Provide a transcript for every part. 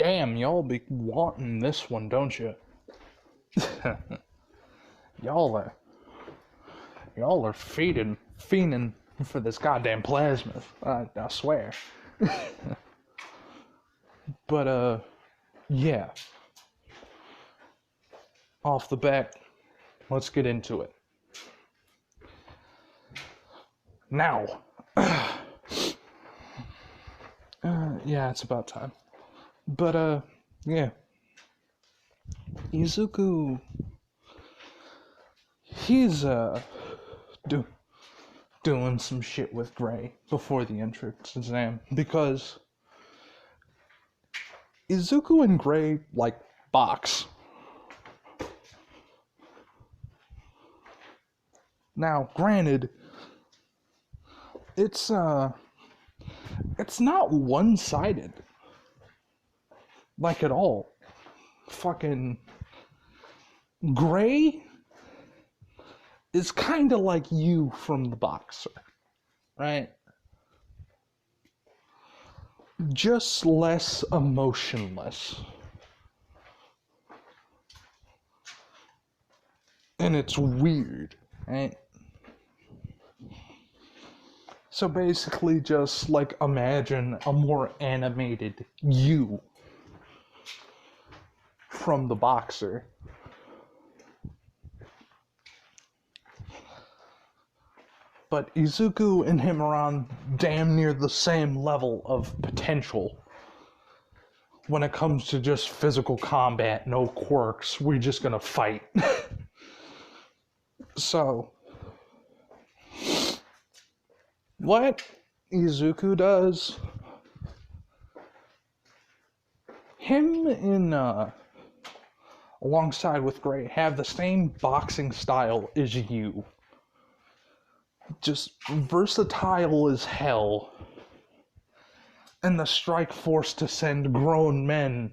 Damn, y'all be wanting this one, don't you? y'all are fiending for this goddamn plasmus. I swear. But yeah. Off the bat, let's get into it. Now, yeah, it's about time. But yeah. Izuku, he's doing some shit with Gray before the entrance exam, because Izuku and Gray, like, box. Now, granted, it's not one-sided, like, at all. Fucking Gray is kind of like you from the boxer, right? Just less emotionless. And it's weird, right? So basically just, like, imagine a more animated you from the boxer. But Izuku and him are on damn near the same level of potential when it comes to just physical combat, no quirks, we're just gonna fight. So, what Izuku does, him in, alongside with Gray, have the same boxing style as you. Just versatile as hell. And the strike force to send grown men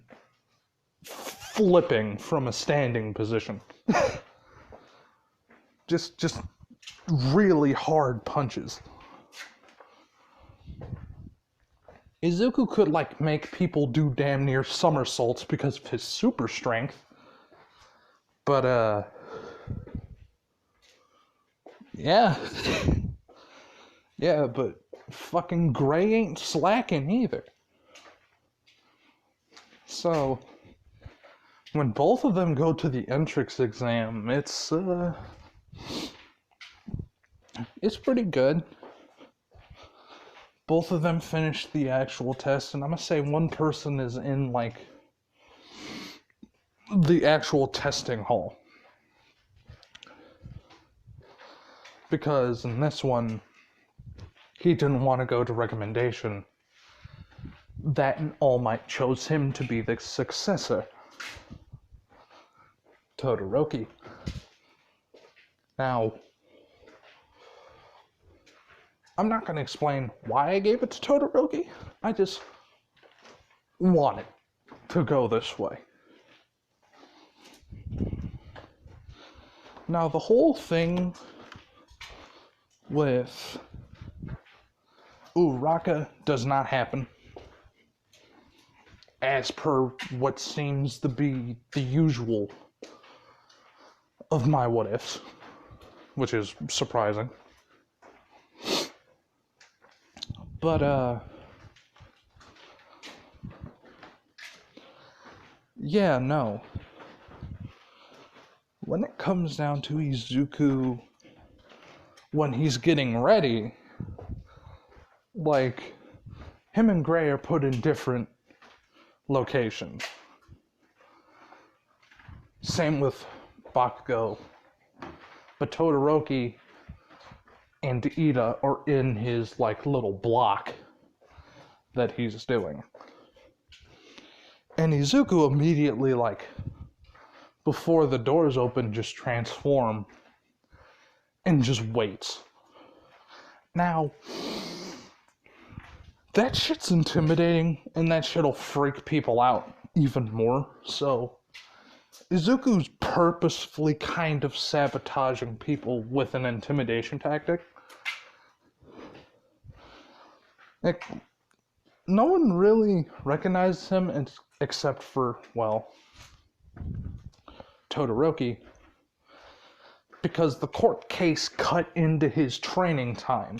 flipping from a standing position. just really hard punches. Izuku could, like, make people do damn near somersaults because of his super strength. But, yeah. Yeah, but fucking Gray ain't slacking either. So, when both of them go to the entrance exam, it's pretty good. Both of them finished the actual test, and I'm gonna say one person is in, like, the actual testing hall. Because in this one, he didn't want to go to recommendation. That and All Might chose him to be the successor. Todoroki. Now, I'm not going to explain why I gave it to Todoroki. I just want it to go this way. Now, the whole thing with Uraka does not happen, as per what seems to be the usual of my what-ifs, which is surprising. But, yeah, no. When it comes down to Izuku, when he's getting ready, like, him and Gray are put in different locations. Same with Bakugo. But Todoroki and Ida are in his, like, little block that he's doing. And Izuku immediately, like, before the doors open, just transform and just waits. Now, that shit's intimidating, and that shit'll freak people out even more. So, Izuku's purposefully kind of sabotaging people with an intimidation tactic. Like, no one really recognizes him except for, well, Todoroki, because the court case cut into his training time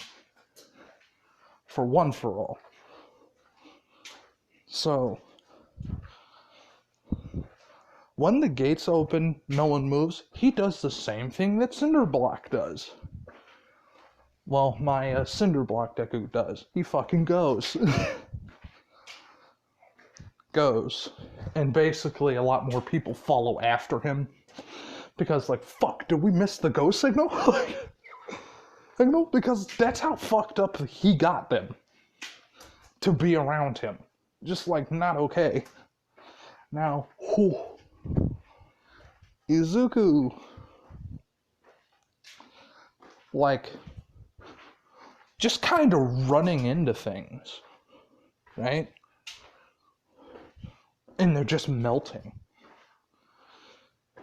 for one for all. So, when the gates open, no one moves, he does the same thing that Cinderblock does. Well, my Cinderblock deku does. He fucking goes. Goes. And basically a lot more people follow after him. Because, like, fuck, did we miss the go signal? Signal? Because that's how fucked up he got them. To be around him. Just, like, not okay. Now, Izuku. Like, just kind of running into things. Right? And they're just melting.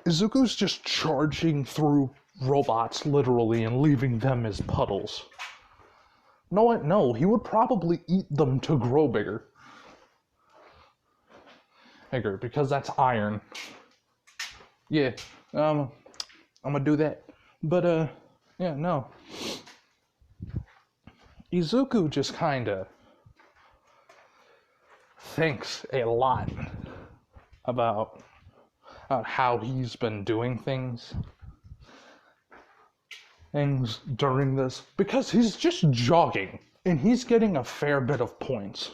Izuku's just charging through robots, literally, and leaving them as puddles. No, what? No, he would probably eat them to grow bigger. Because that's iron. Yeah, I'm gonna do that. But, yeah, no. Izuku just kinda thinks a lot about how he's been doing things during this, because he's just jogging and he's getting a fair bit of points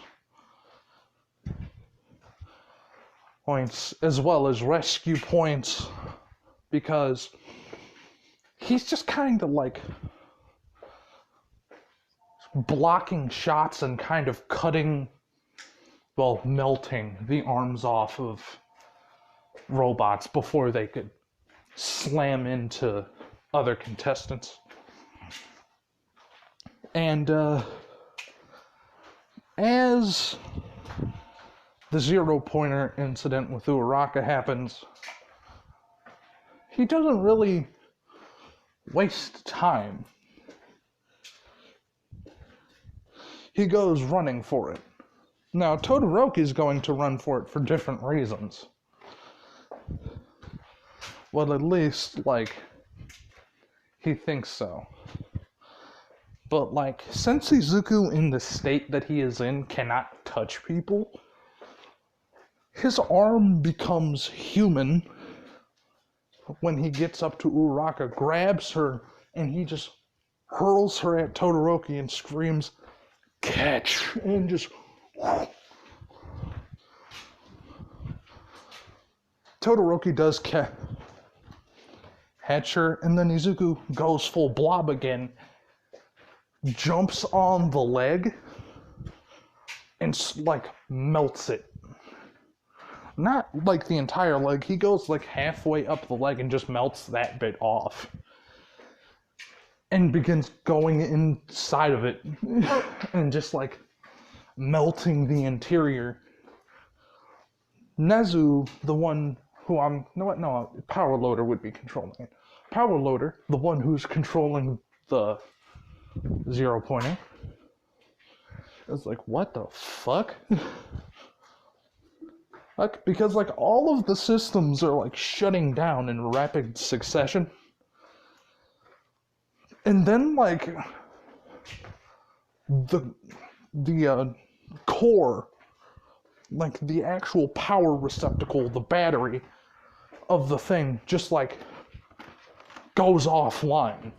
as well as rescue points, because he's just kind of like blocking shots and kind of melting the arms off of robots before they could slam into other contestants. And as the 0-pointer incident with Uraraka happens, he doesn't really waste time. He goes running for it. Now, Todoroki's going to run for it for different reasons. Well, at least, like, he thinks so. But, like, since Izuku, in the state that he is in, cannot touch people, his arm becomes human when he gets up to Uraraka, grabs her, and he just hurls her at Todoroki and screams, "Catch!" and just... Todoroki does catch her, and then Izuku goes full blob again, jumps on the leg, and, like, melts it. Not, like, the entire leg. He goes, like, halfway up the leg and just melts that bit off. And begins going inside of it. And just, like, melting the interior. Nezu, the one who Power Loader would be controlling it. Power Loader, the one who's controlling the 0-pointer, is like, what the fuck? Like, because, like, all of the systems are, like, shutting down in rapid succession. And then, like, the core, like, the actual power receptacle, the battery of the thing, just, like, goes offline.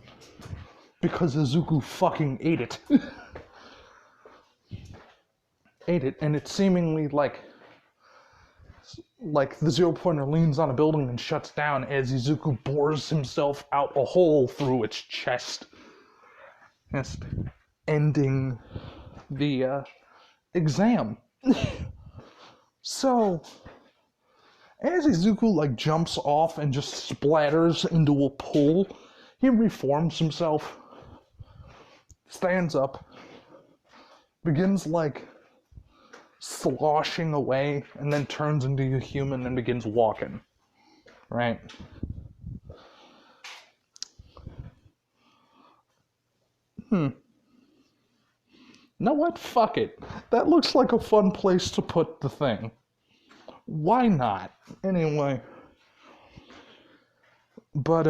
Because Izuku fucking ate it. Ate it, and it seemingly, like the 0-pointer leans on a building and shuts down as Izuku bores himself out a hole through its chest. Just ending the exam. So, as Izuku, like, jumps off and just splatters into a pool, he reforms himself, stands up, begins, like, sloshing away, and then turns into a human and begins walking. Right? You know what? Fuck it. That looks like a fun place to put the thing. Why not? Anyway. But,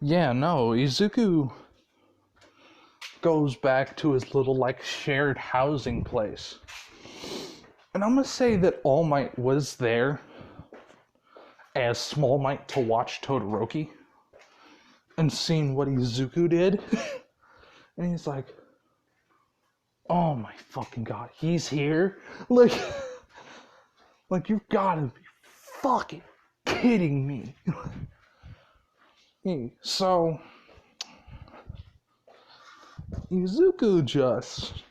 yeah, no, Izuku goes back to his little, like, shared housing place. And I'm gonna say that All Might was there as Small Might to watch Todoroki and seeing what Izuku did. And he's like, oh my fucking god, he's here? Like you've gotta be fucking kidding me. So, Izuku just,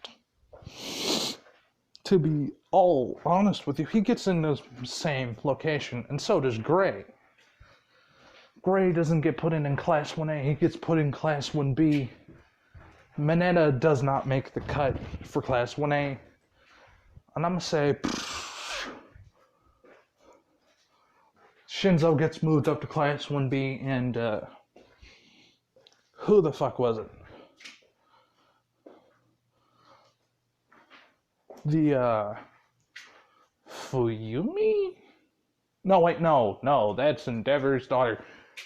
to be all honest with you, he gets in the same location, and so does Gray. Gray doesn't get put in Class 1A, he gets put in Class 1B. Mineta does not make the cut for Class 1A. And I'm gonna say, Shinzo gets moved up to Class 1B, and who the fuck was it? The Fuyumi? No, wait, no, that's Endeavor's daughter.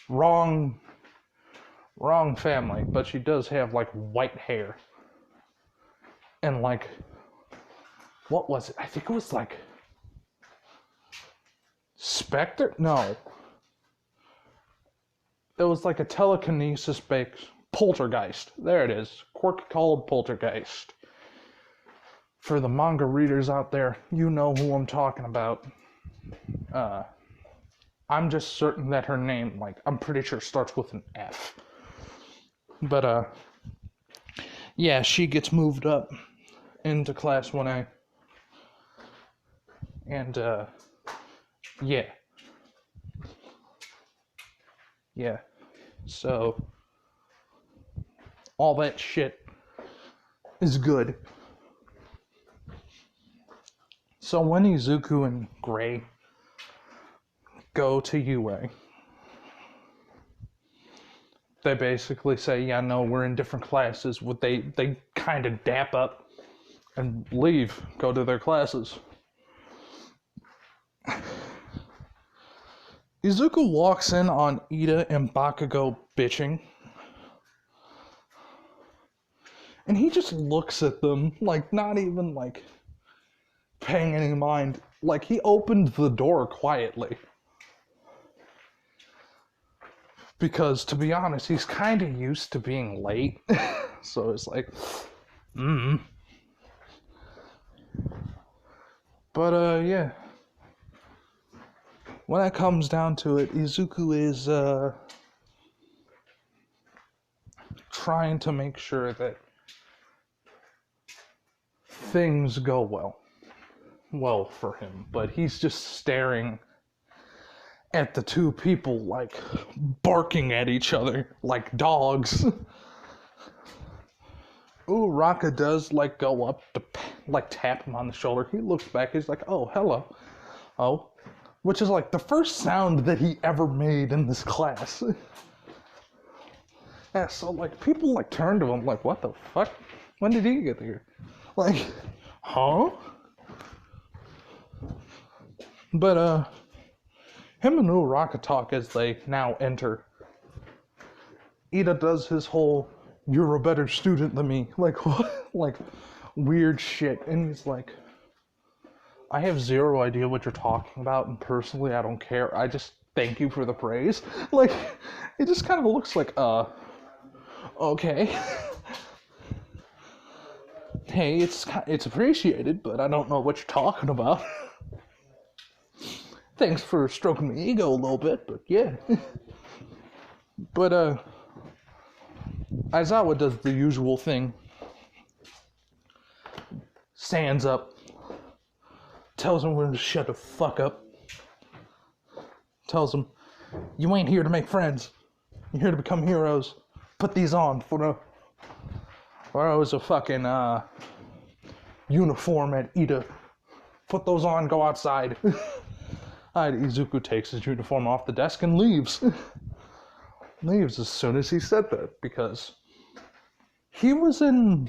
Wrong family, but she does have like white hair. And like, what was it? I think it was like Spectre? No. It was like a telekinesis-based poltergeist. There it is. Quirk called poltergeist. For the manga readers out there, you know who I'm talking about. I'm just certain that her name, like, I'm pretty sure starts with an F. But, yeah, she gets moved up into Class 1A. And, yeah. Yeah. So, all that shit is good. So when Izuku and Gray go to UA, they basically say, yeah, no, we're in different classes. They kind of dap up and leave, go to their classes. Izuku walks in on Ida and Bakugo bitching. And he just looks at them, like, not even, like, paying any mind. Like, he opened the door quietly. Because, to be honest, he's kind of used to being late. So it's like, But, yeah. When it comes down to it, Izuku is, trying to make sure that things go well for him. But he's just staring at the two people, like, barking at each other like dogs. Ooh, Raka does, like, go up to, like, tap him on the shoulder. He looks back, he's like, oh, hello. Oh. Which is, like, the first sound that he ever made in this class. Yeah, so, like, people, like, turn to him, like, what the fuck? When did he get here? Like, huh? But, him and Uraraka talk as they now enter. Ida does his whole, you're a better student than me. Like, what? Like, weird shit. And he's like, I have zero idea what you're talking about, and personally, I don't care. I just thank you for the praise. Like, it just kind of looks like, okay. Hey, it's appreciated, but I don't know what you're talking about. Thanks for stroking my ego a little bit, but yeah. But, Aizawa does the usual thing. Stands up. Tells him to shut the fuck up. Tells him, you ain't here to make friends. You're here to become heroes. Put these on for I was a fucking, uniform at Ida. Put those on, go outside. Izuku takes his uniform off the desk and leaves. Leaves as soon as he said that, because he was in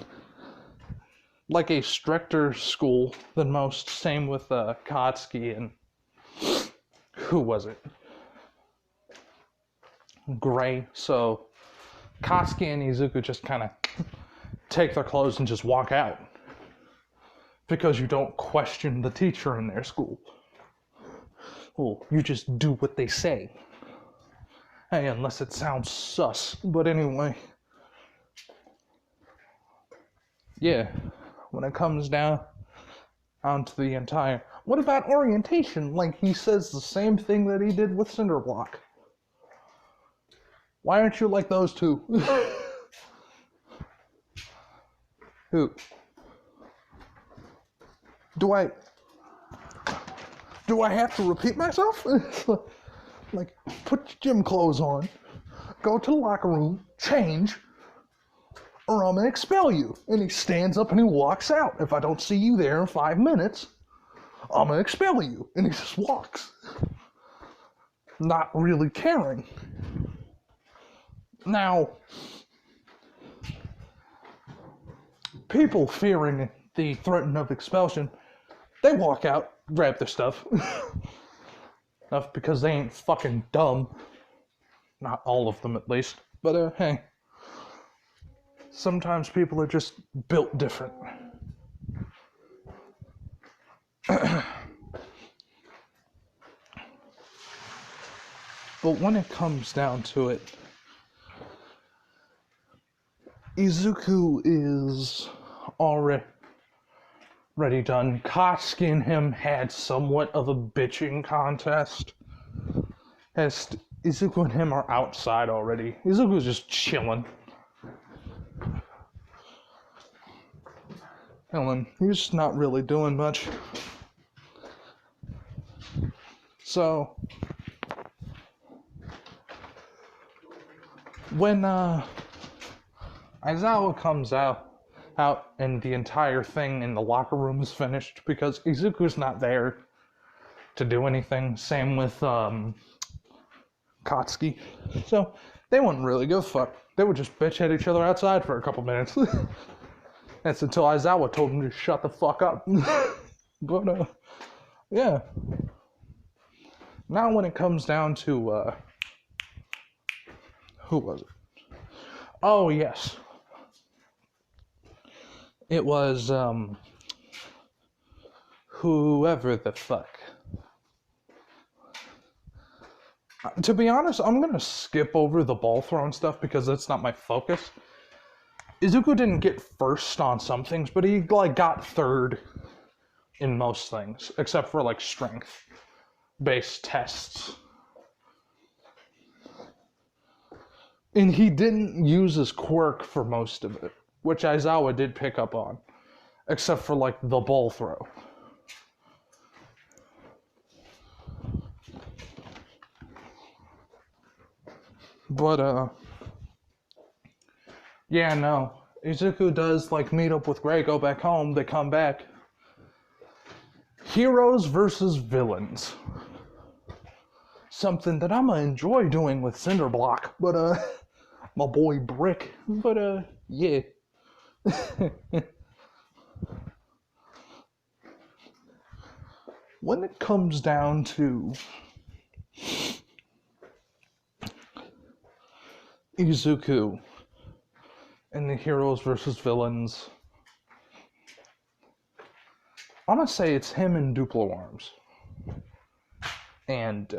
like a stricter school than most. Same with Katsuki and who was it? Gray. So Katsuki and Izuku just kind of take their clothes and just walk out because you don't question the teacher in their school. Well, you just do what they say. Hey, unless it sounds sus. But anyway. Yeah. When it comes down onto the entire... What about orientation? Like, he says the same thing that he did with Cinderblock. Why aren't you like those two? Who? Do I have to repeat myself? Like, put your gym clothes on, go to the locker room, change, or I'm gonna expel you. And he stands up and he walks out. If I don't see you there in 5 minutes, I'm gonna expel you. And he just walks. Not really caring. Now, people fearing the threat of expulsion, they walk out, grab their stuff. Because they ain't fucking dumb. Not all of them, at least. But, hey. Sometimes people are just built different. But when it comes down to it, Izuku is already done. Katsuki and him had somewhat of a bitching contest. As Izuku and him are outside already. Izuku's just chilling. He's not really doing much. So, when Aizawa comes out and the entire thing in the locker room is finished because Izuku's not there to do anything. Same with Katsuki. So they wouldn't really give a fuck. They would just bitch at each other outside for a couple minutes. That's until Aizawa told him to shut the fuck up. But yeah. Now when it comes down to who was it? Oh yes. It was, whoever the fuck. To be honest, I'm gonna skip over the ball throwing stuff because that's not my focus. Izuku didn't get first on some things, but he, got third in most things, except for, strength-based tests. And he didn't use his quirk for most of it, which Aizawa did pick up on, except for, the ball throw. But, yeah, no. Izuku does, meet up with Gray, go back home, they come back. Heroes versus villains. Something that I'm gonna enjoy doing with Cinderblock, but, my boy Brick, but, yeah. When it comes down to Izuku and the heroes versus villains, I'm gonna say it's him and Duplo Arms. And,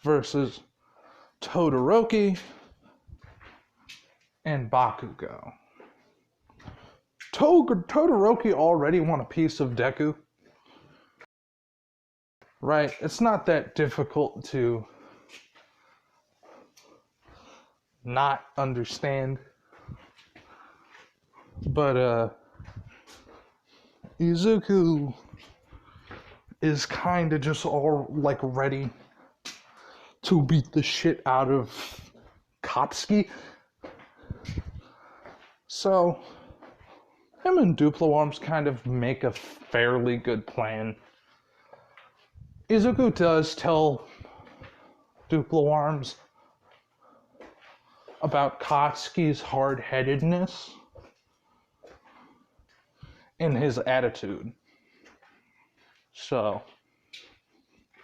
versus Todoroki and Bakugo. Todoroki already won a piece of Deku. Right? It's not that difficult to not understand. But, Izuku is kinda just all, ready to beat the shit out of Katsuki. So, him and Duplo Arms kind of make a fairly good plan. Izuku does tell Duplo Arms about Katsuki's hard-headedness, in his attitude. So,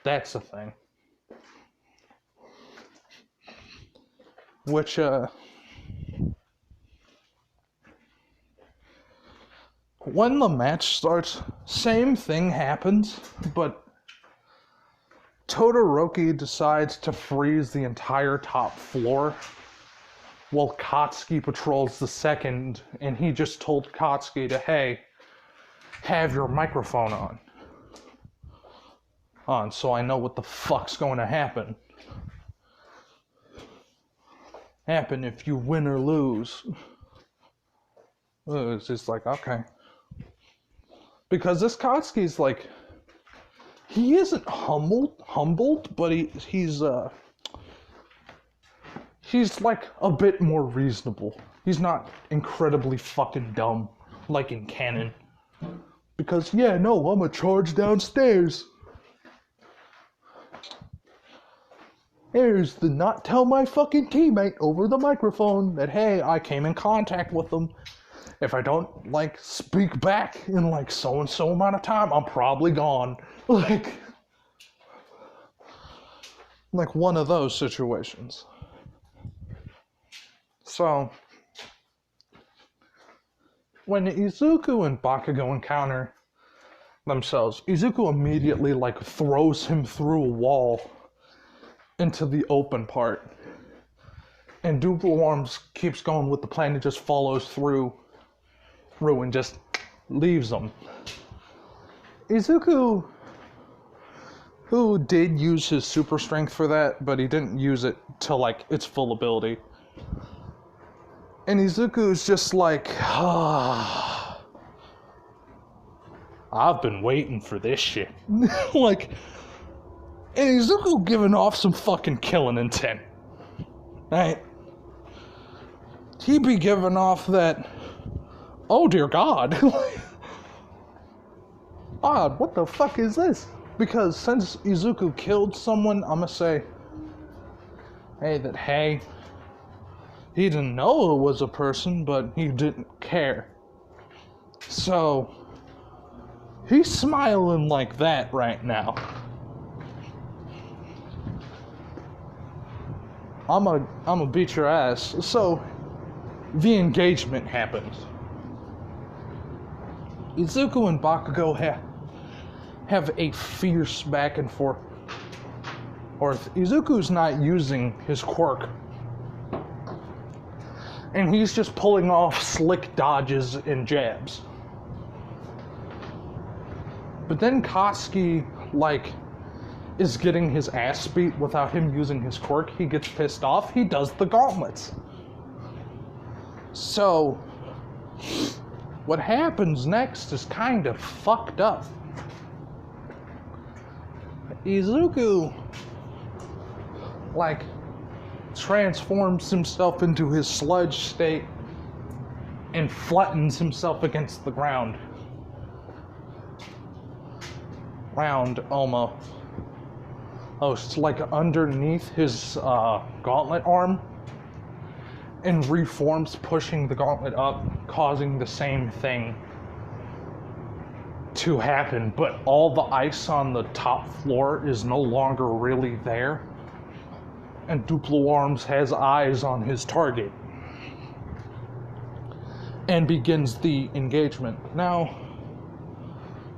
that's the thing. Which, when the match starts, same thing happens, but Todoroki decides to freeze the entire top floor while Katsuki patrols the second, and he just told Katsuki to, hey, have your microphone on, so I know what the fuck's going to happen if you win or lose. It's just like, okay. Because this Katsuki's like, he isn't humbled, but he's like a bit more reasonable. He's not incredibly fucking dumb, like in canon. Because, yeah, no, I'm a charge downstairs. Here's the not tell my fucking teammate over the microphone that, hey, I came in contact with them. If I don't, like, speak back in, like, so-and-so amount of time, I'm probably gone. Like one of those situations. So, when Izuku and Bakugo encounter themselves, Izuku immediately, like, throws him through a wall into the open part. And Duple Arms keeps going with the plan and just follows through and just leaves them. Izuku, who did use his super strength for that, but he didn't use it to, like, its full ability. And Izuku's just like, I've been waiting for this shit. Like, and Izuku giving off some fucking killing intent. Right? He be giving off that, oh dear God. Odd, what the fuck is this? Because since Izuku killed someone, I'ma say, hey, he didn't know it was a person, but he didn't care. So, he's smiling like that right now. I'ma beat your ass. So, the engagement happens. Izuku and Bakugo have a fierce back and forth. Or Izuku's not using his quirk. And he's just pulling off slick dodges and jabs. But then Katsuki, like, is getting his ass beat without him using his quirk. He gets pissed off. He does the gauntlets. So, what happens next is kind of fucked up. Izuku, like, transforms himself into his sludge state and flattens himself against the ground. It's like underneath his gauntlet arm, and reforms, pushing the gauntlet up, causing the same thing to happen, but all the ice on the top floor is no longer really there, and Duplo Arms has eyes on his target and begins the engagement. Now,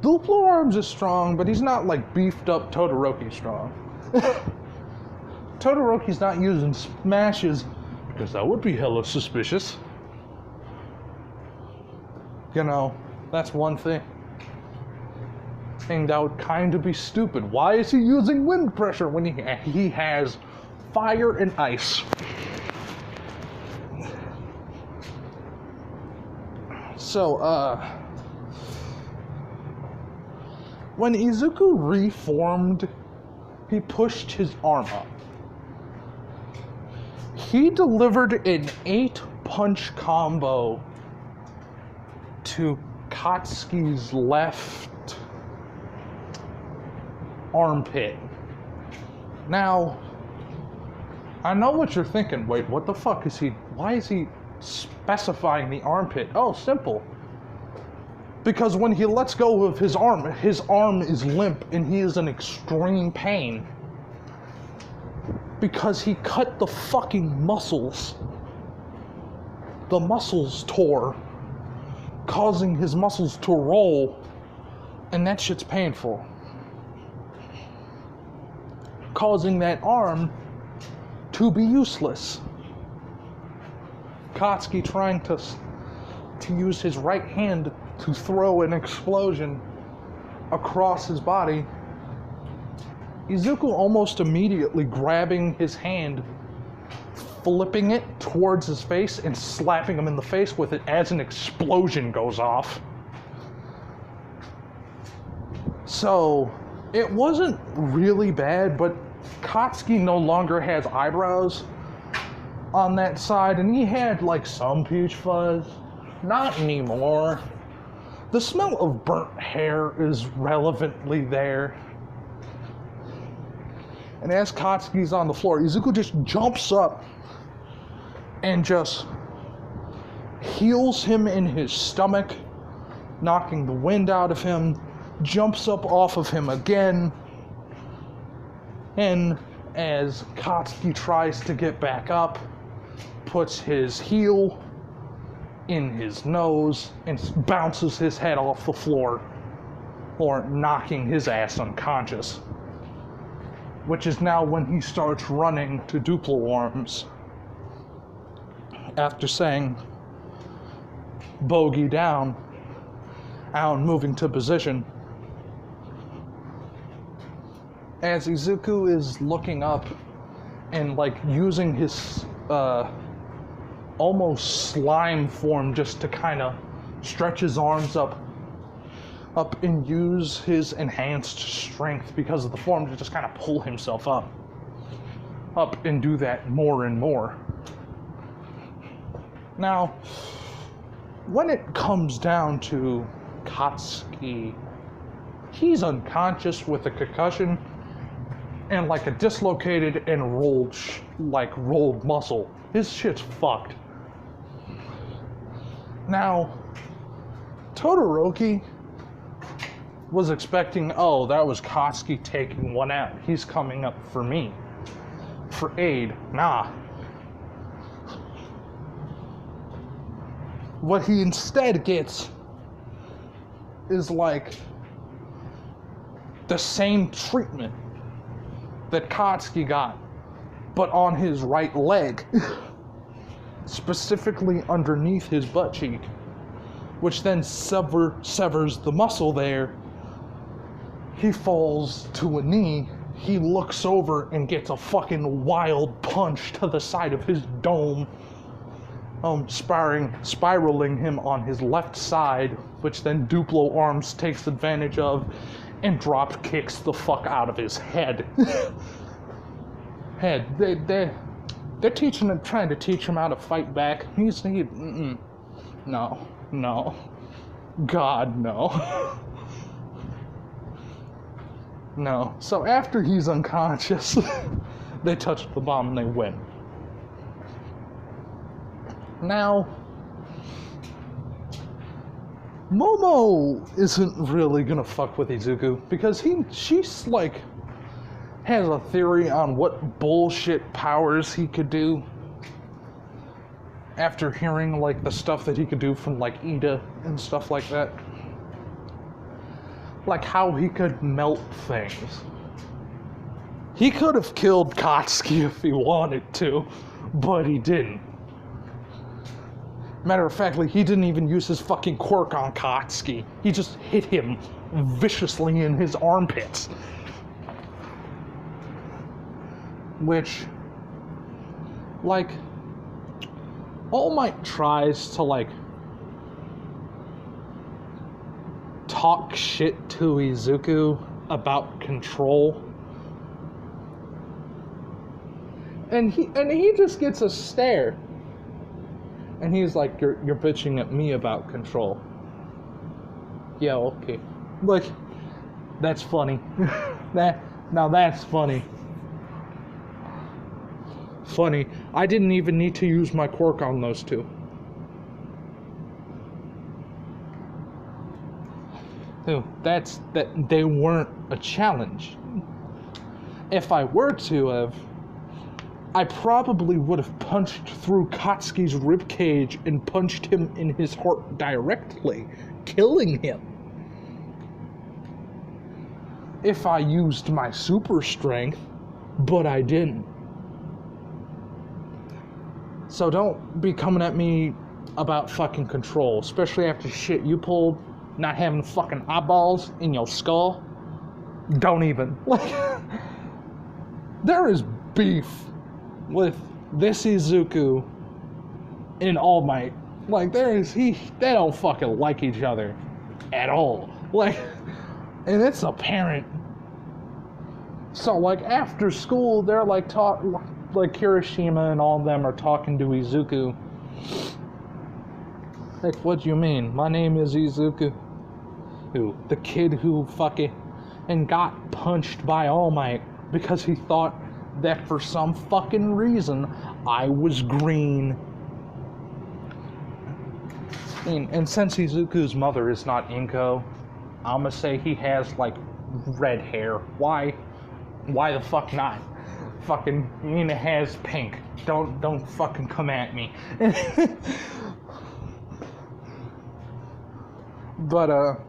Duplo Arms is strong, but he's not like beefed up Todoroki strong. Todoroki's not using smashes because that would be hella suspicious. You know, that's one thing. That would kind of be stupid. Why is he using wind pressure when he has fire and ice? So, when Izuku reformed, he pushed his arm up. He delivered an 8-punch combo to Katsuki's left armpit. Now, I know what you're thinking. Wait, what the fuck is he? Why is he specifying the armpit? Oh, simple. Because when he lets go of his arm is limp and he is in extreme pain. Because he cut the fucking muscles. The muscles tore, causing his muscles to roll, and that shit's painful. Causing that arm to be useless. Katsuki trying to use his right hand to throw an explosion across his body. Izuku almost immediately grabbing his hand, flipping it towards his face and slapping him in the face with it as an explosion goes off. So, it wasn't really bad, but Katsuki no longer has eyebrows on that side, and he had like some peach fuzz. Not anymore. The smell of burnt hair is relevantly there. And as Katsuki's on the floor, Izuku just jumps up and just heals him in his stomach, knocking the wind out of him, jumps up off of him again, and as Katsuki tries to get back up, puts his heel in his nose and bounces his head off the floor, or knocking his ass unconscious. Which is now when he starts running to Duplo arms after saying bogey down, Aon moving to position. As Izuku is looking up and like using his almost slime form just to kind of stretch his arms up and use his enhanced strength because of the form to just kind of pull himself up and do that more and more. Now, when it comes down to Katsuki, he's unconscious with a concussion and like a dislocated and rolled muscle. His shit's fucked. Now, Todoroki was expecting, oh, that was Katsuki taking one out. He's coming up for me. For aid. Nah. What he instead gets is like the same treatment that Katsuki got, but on his right leg. Specifically underneath his butt cheek, which then severs the muscle there. He falls to a knee, he looks over and gets a fucking wild punch to the side of his dome, spiraling him on his left side, which then Duplo Arms takes advantage of and drop kicks the fuck out of his head. They're trying to teach him how to fight back. No, God, no. No. So after he's unconscious, they touch the bomb and they win. Now, Momo isn't really gonna fuck with Izuku because she's like has a theory on what bullshit powers he could do after hearing like the stuff that he could do from like Ida and stuff like that. Like how he could melt things. He could have killed Katsuki if he wanted to, but he didn't. Matter of fact, he didn't even use his fucking quirk on Katsuki. He just hit him viciously in his armpits. Which, like, All Might tries to, like, talk shit to Izuku about control. And he just gets a stare. And he's like, you're bitching at me about control. Yeah, okay. Like, that's funny. Now that's funny. Funny. I didn't even need to use my quirk on those two. Dude, that they weren't a challenge. If I were to have, I probably would have punched through Katsuki's ribcage and punched him in his heart directly, killing him. If I used my super strength, but I didn't. So don't be coming at me about fucking control, especially after shit you pulled, not having fucking eyeballs in your skull. Don't even. Like, there is beef with this Izuku and All Might. Like, they don't fucking like each other at all. Like, and it's apparent. So, like, after school, they're like like Kirishima and all of them are talking to Izuku. Like, what do you mean? My name is Izuku. Who? The kid who fucking and got punched by All Might because he thought that for some fucking reason I was green. And since Izuku's mother is not Inko, I'ma say he has like red hair. Why? Why the fuck not? Fucking Mina has pink. Don't fucking come at me. But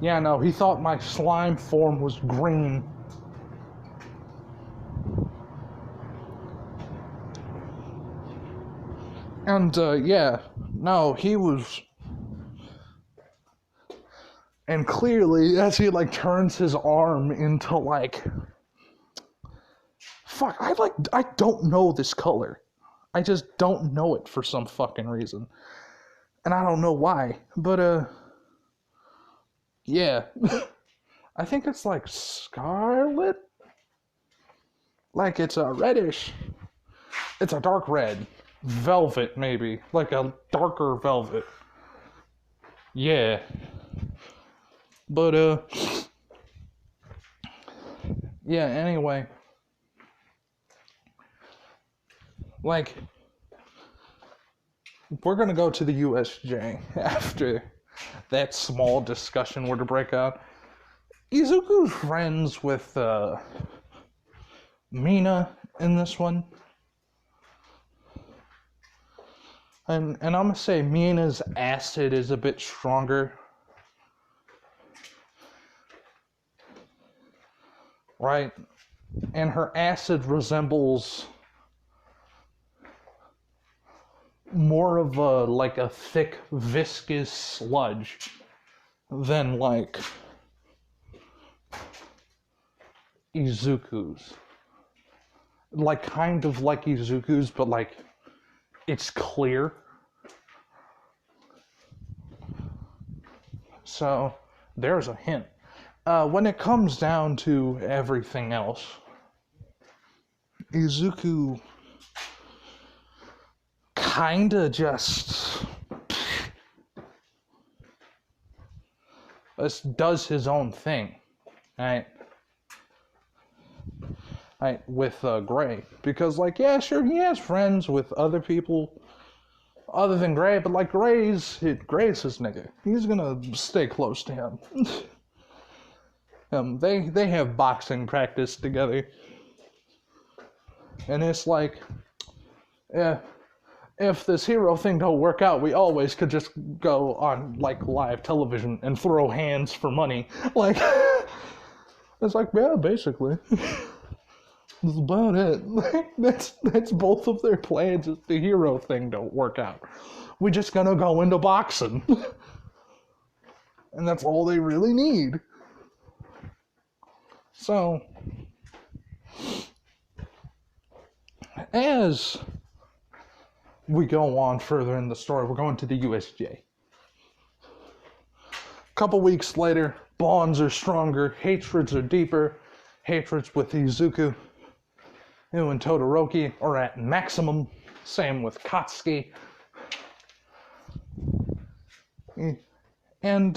yeah, no, he thought my slime form was green. And yeah, no, he was. And clearly, as he like turns his arm into like, fuck, I don't know this color. I just don't know it for some fucking reason. And I don't know why. But yeah. I think it's like scarlet. Like it's a reddish. It's a dark red. Velvet, maybe. Like a darker velvet. Yeah. But yeah, anyway. Like, we're gonna go to the USJ after that small discussion were to break out. Izuku's friends with Mina in this one. And I'm gonna say Mina's acid is a bit stronger. Right? And her acid resembles more of a thick, viscous sludge than like Izuku's. Like kind of like Izuku's, but like it's clear. So there's a hint. When it comes down to everything else, Izuku kinda just does his own thing, right? Right, with Gray. Because, like, yeah, sure, he has friends with other people other than Gray, but, like, Gray's his nigga. He's gonna stay close to him. They have boxing practice together. And it's like, yeah, if this hero thing don't work out, we always could just go on, like, live television and throw hands for money. Like, it's like, yeah, basically. That's about it. That's both of their plans if the hero thing don't work out. We're just gonna go into boxing. And that's all they really need. So, as we go on further in the story, we're going to the USJ. A couple weeks later, bonds are stronger, hatreds are deeper. Hatreds with Izuku and Todoroki are at maximum. Same with Katsuki. And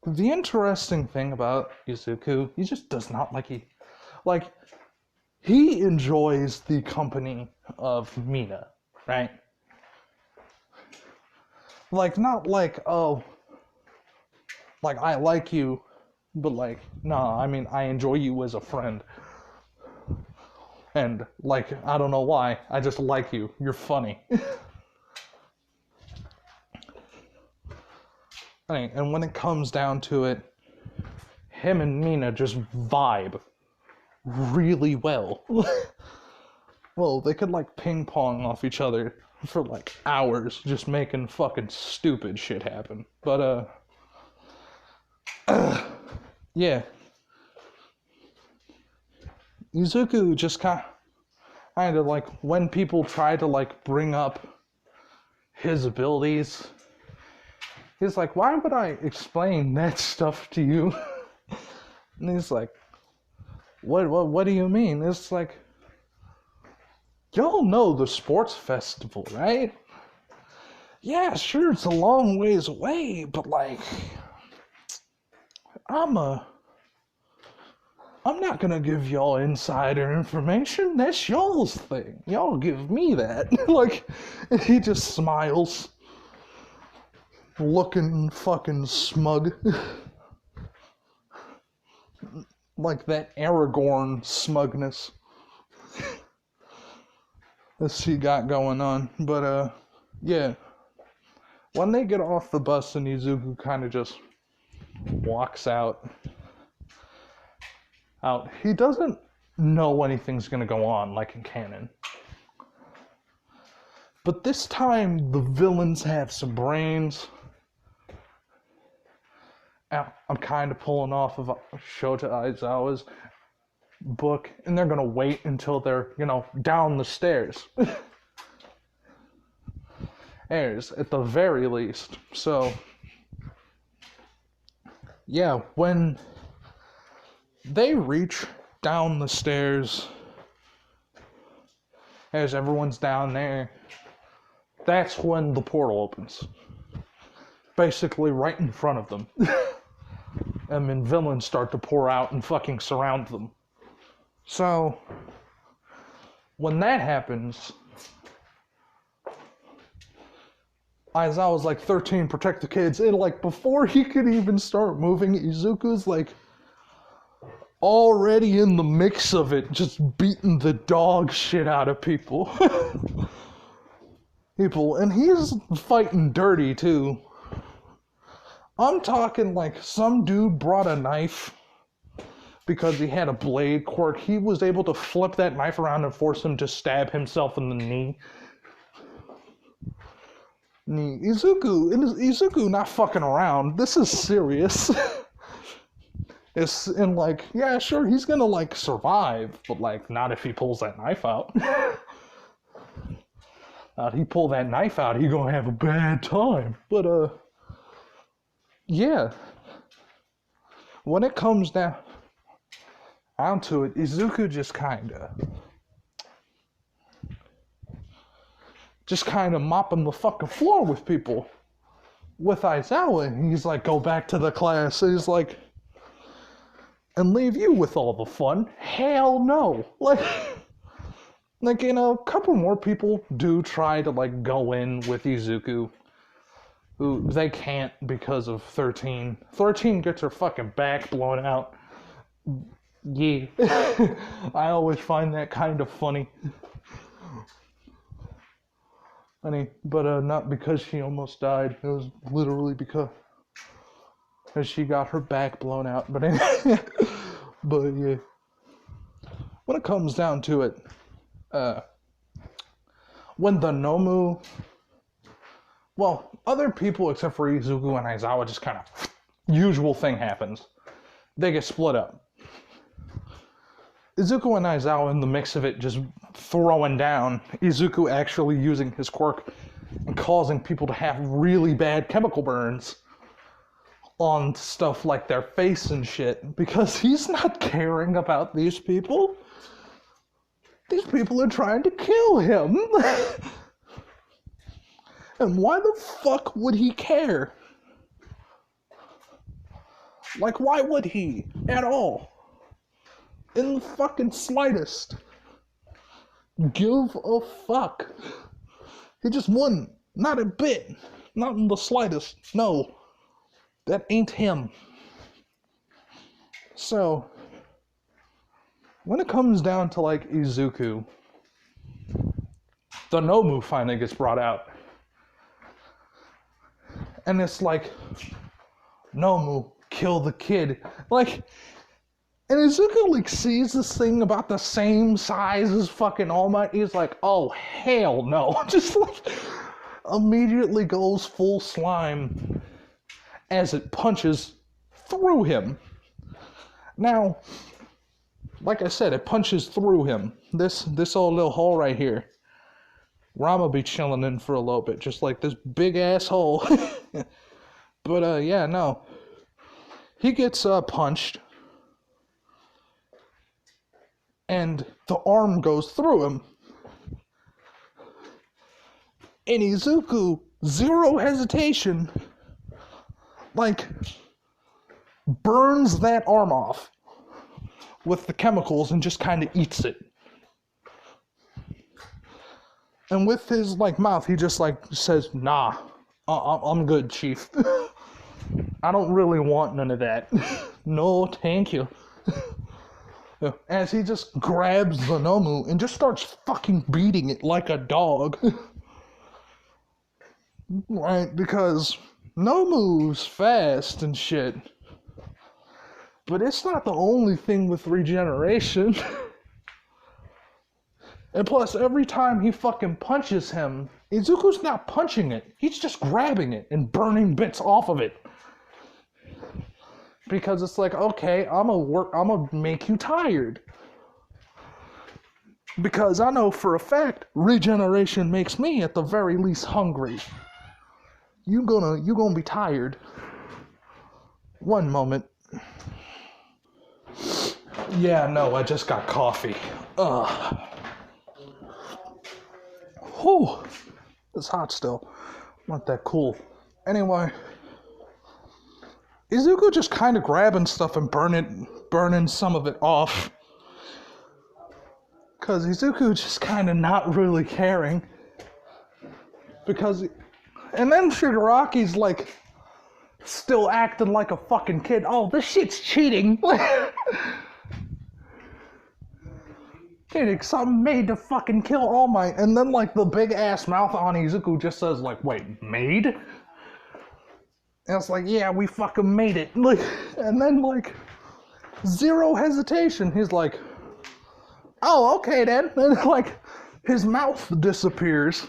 the interesting thing about Izuku, he just does not he enjoys the company of Mina, right? Like, not like, oh, like, I like you, but like, nah, I mean, I enjoy you as a friend. And, like, I don't know why, I just like you. You're funny. And when it comes down to it, him and Mina just vibe really well. Well, they could, like, ping pong off each other for, like, hours, just making fucking stupid shit happen. But, yeah. Izuku just kind of, like, when people try to, like, bring up his abilities, he's like, why would I explain that stuff to you? And he's like, what do you mean? It's like, y'all know the sports festival, right? Yeah, sure, it's a long ways away, but like, I'm not gonna give y'all insider information. That's y'all's thing. Y'all give me that. Like, he just smiles, looking fucking smug. Like that Aragorn smugness that she got going on. But, yeah. When they get off the bus and Izuku kind of just walks out, he doesn't know anything's going to go on like in canon. But this time, the villains have some brains. I'm kind of pulling off of Shota Aizawa's book, and they're going to wait until they're, down the stairs. At the very least. So, yeah, when they reach down the stairs, as everyone's down there, that's when the portal opens. Basically right in front of them. And then villains start to pour out and fucking surround them. So, when that happens, Aizawa's like, 13, protect the kids. And like, before he could even start moving, Izuku's like, already in the mix of it, just beating the dog shit out of people. And he's fighting dirty too. I'm talking like some dude brought a knife because he had a blade quirk. He was able to flip that knife around and force him to stab himself in the knee. Izuku not fucking around. This is serious. And like, yeah, sure, he's gonna like survive, but like not if he pulls that knife out. He pull that knife out, he gonna have a bad time. But yeah. When it comes down to it, Izuku just kinda mopping the fucking floor with people. With Aizawa, and he's like, go back to the class. And he's like, and leave you with all the fun? Hell no. Like, a couple more people do try to, like, go in with Izuku. Who, they can't because of 13. 13 gets her fucking back blown out. Yeah. I always find that kind of funny. But not because she almost died. It was literally because she got her back blown out. But anyway, but yeah. When it comes down to it, when the Nomu, well, other people except for Izuku and Aizawa just kind of, usual thing happens. They get split up. Izuku and Aizawa in the mix of it just throwing down. Izuku actually using his quirk and causing people to have really bad chemical burns on stuff like their face and shit because he's not caring about these people. These people are trying to kill him. And why the fuck would he care? Like, why would he at all? In the fucking slightest. Give a fuck. He just wouldn't. Not a bit. Not in the slightest. No. That ain't him. So, when it comes down to like Izuku, the Nomu finally gets brought out. And it's like, Nomu, kill the kid. Like, and Izuku like sees this thing about the same size as fucking All Might. He's like, oh hell no. Just like immediately goes full slime as it punches through him. Now, like I said, it punches through him. This old little hole right here. Rama be chilling in for a little bit, just like this big ass hole. But yeah, no. He gets punched. And the arm goes through him. And Izuku, zero hesitation, like, burns that arm off with the chemicals and just kind of eats it. And with his, like, mouth, he just, like, says, nah, I'm good, Chief. I don't really want none of that. No, thank you. As he just grabs the Nomu and just starts fucking beating it like a dog. Right, because Nomu's fast and shit. But it's not the only thing with regeneration. And plus, every time he fucking punches him, Izuku's not punching it. He's just grabbing it and burning bits off of it. Because it's like, okay, I'm gonna make you tired. Because I know for a fact, regeneration makes me at the very least hungry. You gonna be tired. One moment. Yeah, no, I just got coffee. Ugh. Whew. It's hot still. Not that cool. Anyway. Izuku just kind of grabbing stuff and burning some of it off. Because Izuku just kind of not really caring. And then Shigaraki's like, still acting like a fucking kid. Oh, this shit's cheating. Getting something made to fucking kill All Might. And then like the big ass mouth on Izuku just says like, wait, made? And it's like, yeah, we fucking made it. Like, and then like, zero hesitation. He's like, oh, okay then. And like, his mouth disappears.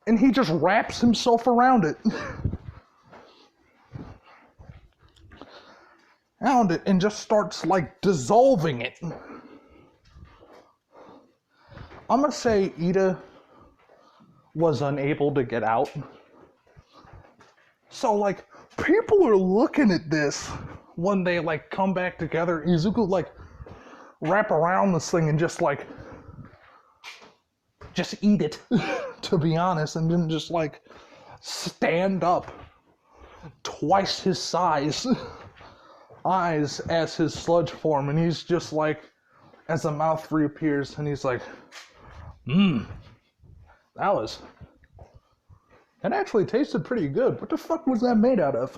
And he just wraps himself around it. And just starts like dissolving it. I'm gonna say Ida was unable to get out. So like, people are looking at this when they like come back together. Izuku like wrap around this thing and just like, just eat it, to be honest, and then just like stand up twice his size, eyes as his sludge form, and he's just like, as the mouth reappears, and he's like, that actually tasted pretty good. What the fuck was that made out of?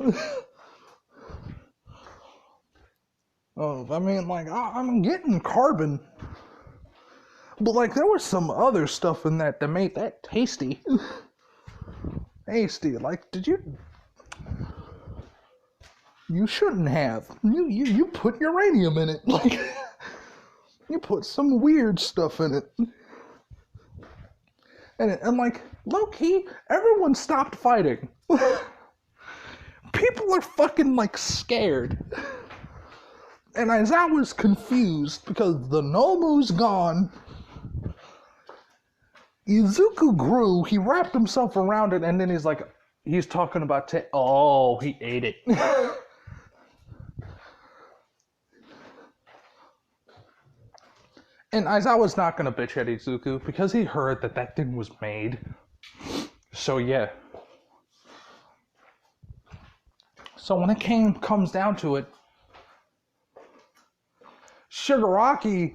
Oh, I mean, like, I'm getting carbon. But, like, there was some other stuff in that made that tasty. Tasty. Like, did you... You shouldn't have. You put uranium in it. Like, you put some weird stuff in it. And like, low-key, everyone stopped fighting. People are fucking, like, scared. And as I was confused, because the Nomu's gone, Izuku grew, he wrapped himself around it, and then he's like, he's talking about, he ate it. And Aizawa's not gonna bitch at Izuku, because he heard that thing was made. So yeah. So when it comes down to it, Shigaraki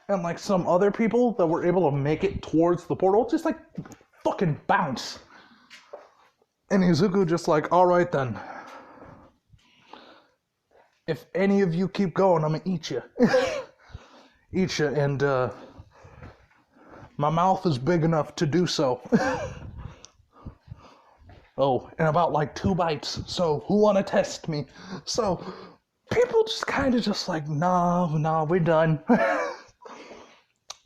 and like some other people that were able to make it towards the portal just like fucking bounce. And Izuku just like, alright then. If any of you keep going, I'm gonna eat you. Eat you, and my mouth is big enough to do so. Oh, in about like 2 bites. So who wanna test me? So people just kind of just like, nah, we're done.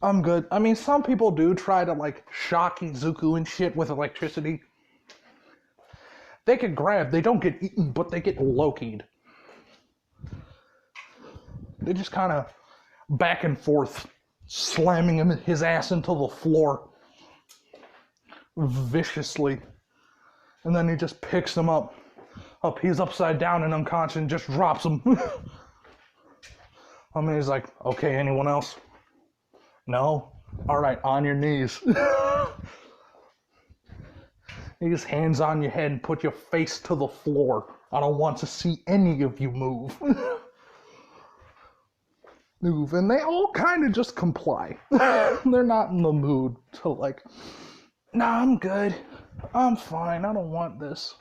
I'm good. I mean, some people do try to like shock Izuku and shit with electricity. They get grabbed, they don't get eaten, but they get Loki'd. They just kind of back and forth, slamming his ass into the floor viciously. And then he just picks him up. He's upside down and unconscious and just drops him. I mean, he's like, okay, anyone else? No? Alright, on your knees. He just hands on your head and put your face to the floor. I don't want to see any of you move. And they all kind of just comply. They're not in the mood to like, nah, I'm good. I'm fine. I don't want this.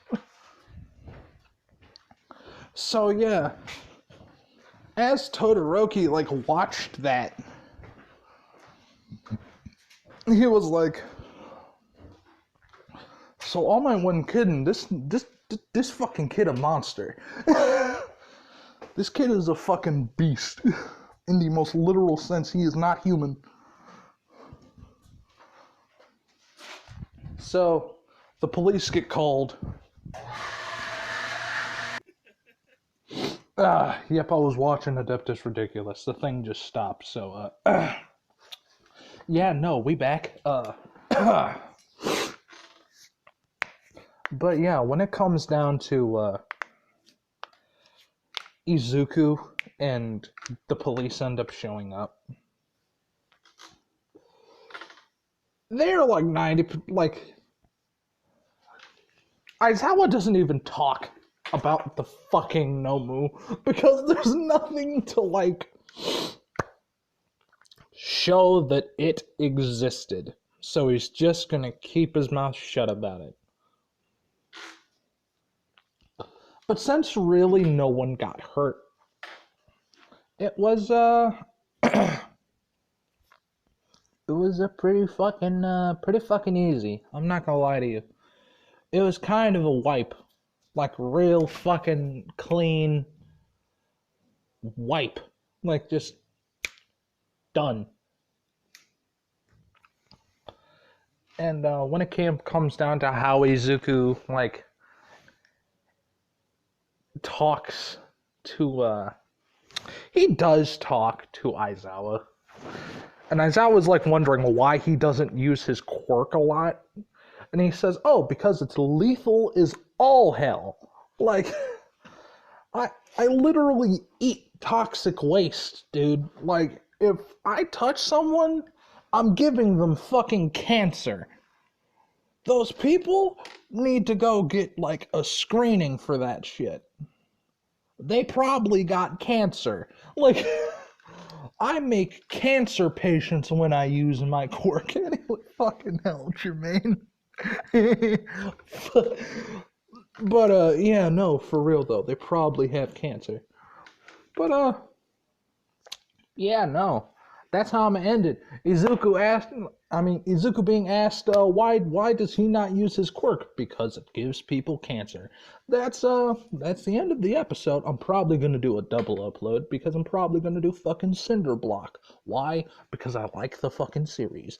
So yeah, as Todoroki like watched that, he was like, so all my one kidding, this fucking kid a monster. This kid is a fucking beast. In the most literal sense, he is not human. So, the police get called. Yep, I was watching Adeptus Ridiculous. The thing just stopped, so, yeah, no, we back. But yeah, when it comes down to, Izuku and the police end up showing up, they're like 90, like, Aizawa doesn't even talk about the fucking Nomu, because there's nothing to, like, show that it existed. So he's just gonna keep his mouth shut about it. But since really no one got hurt, it was, it was a pretty fucking easy. I'm not gonna lie to you. It was kind of a wipe. Like, real fucking clean wipe. Like, just done. And when it comes down to how Izuku, like, talks to, he does talk to Aizawa. And Aizawa's, like, wondering why he doesn't use his quirk a lot. And he says, oh, because it's lethal as all hell. Like, I literally eat toxic waste, dude. Like, if I touch someone, I'm giving them fucking cancer. Those people need to go get, like, a screening for that shit. They probably got cancer. Like, I make cancer patients when I use my quirk. Anyway, fucking hell, Jermaine. But, yeah, no, for real, though. They probably have cancer. But, yeah, no. That's how I'm gonna end it. Izuku being asked, why does he not use his quirk? Because it gives people cancer. That's the end of the episode. I'm probably gonna do a double upload, because I'm probably gonna do fucking Cinder Block. Why? Because I like the fucking series.